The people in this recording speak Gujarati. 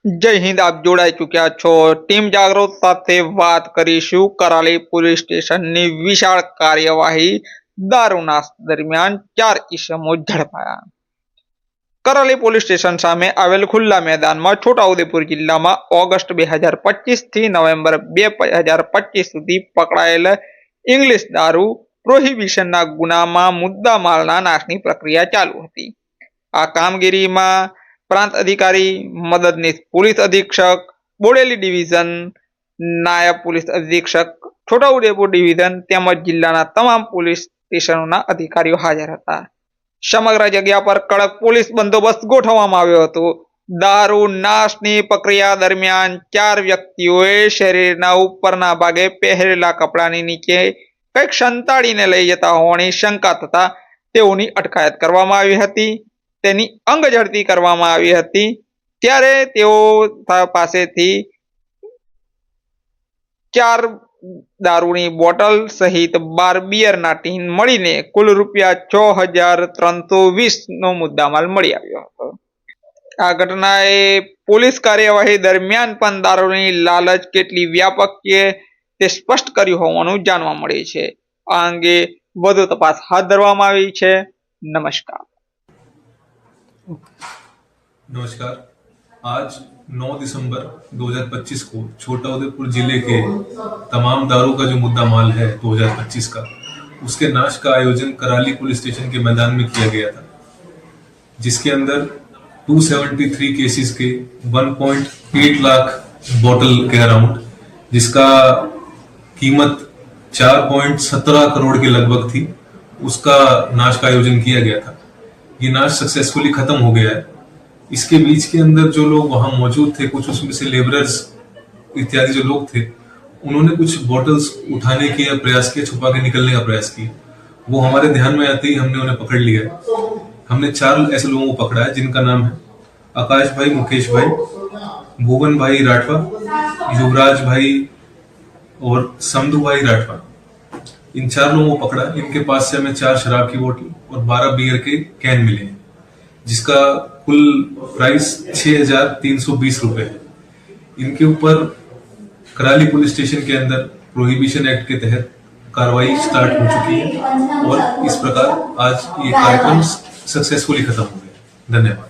જય હિન્દ. આપ જોડાઈ ચૂક્યા છો ટીમ જાગૃત સાથે. વાત કરીશું કરાલી પોલીસ સ્ટેશનની વિશાળ કાર્યવાહી. દારૂનાશ દરમિયાન 4 ઈસમો ઝડપાયા. કરાલી પોલીસ સ્ટેશન સામે આવેલ ખુલ્લા મેદાનમાં છોટાઉદેપુર જિલ્લામાં ઓગસ્ટ 2025 થી નવેમ્બર 2025 સુધી પકડાયેલ ઇંગ્લિશ દારૂ પ્રોહિબિશનના ગુનામાં મુદ્દામાલના નાશની પ્રક્રિયા ચાલુ હતી. આ કામગીરીમાં પ્રાંત અધિકારી, મદદનીશ પોલીસ અધિક્ષક, બોડેલી ડિવિઝન, નાયબ પોલીસ અધિક્ષક, છોટાઉદેપુર ડિવિઝન તેમજ જિલ્લાના તમામ પોલીસ સ્ટેશનોના અધિકારીઓ હાજર હતા. સમગ્ર જગ્યા પર કડક પોલીસ બંદોબસ્ત ગોઠવવામાં આવ્યો હતો. દારૂ નાશની પ્રક્રિયા દરમિયાન 4 વ્યક્તિઓએ શરીરના ઉપરના ભાગે પહેરેલા કપડાની નીચે કંઈક સંતાડીને લઈ જતા હોવાની શંકા થતા તેઓની અટકાયત કરવામાં આવી હતી. તેની અંગ ઝડપી કરવામાં આવી હતી. ત્યારે તેઓ પાસેથી 4 દારૂની બોટલ સહિત 12 બિયરના ટીન મળીને કુલ ₹6,320 નો મુદ્દામાલ મળી આવ્યો હતો. આ ઘટનાએ પોલીસ કાર્યવાહી દરમિયાન પણ દારૂની લાલચ કેટલી વ્યાપક છે તે સ્પષ્ટ કર્યું હોવાનું જાણવા મળે છે. આ અંગે વધુ તપાસ હાથ ધરવામાં આવી છે. નમસ્કાર. नमस्कार। आज 9 दिसंबर 2025 को छोटाउदेपुर जिले के तमाम दारू का जो मुद्दा माल है 2025 का, उसके नाश का आयोजन कराली पुलिस स्टेशन के मैदान में किया गया था, जिसके अंदर 273 केसेस के 1.8 लाख बोतल के अराउंड, जिसका कीमत 4.17 करोड़ के लगभग थी, उसका नाश का आयोजन किया गया था। ये नाश सक्सेसफुली खत्म हो गया है। इसके बीच के अंदर जो लोग वहां मौजूद थे, कुछ उसमें से लेबरर्स इत्यादि जो लोग थे, उन्होंने कुछ बॉटल्स उठाने के प्रयास किया, छुपा के निकलने का प्रयास किया। वो हमारे ध्यान में आते ही हमने उन्हें पकड़ लिया है। हमने 4 ऐसे लोगों को पकड़ा है जिनका नाम है आकाश भाई, मुकेश भाई, भुवन भाई राठवा, युवराज भाई और समधु भाई राठवा। इन 4 लोगों को पकड़ा। इनके पास से हमें 4 शराब की बोतल और 12 बियर के कैन मिले हैं, जिसका कुल प्राइस 6,320 रुपए है। इनके ऊपर कराली पुलिस स्टेशन के अंदर प्रोहिबिशन एक्ट के तहत कार्रवाई स्टार्ट हो चुकी है और इस प्रकार आज ये कार्यक्रम सक्सेसफुली खत्म हो गया। धन्यवाद।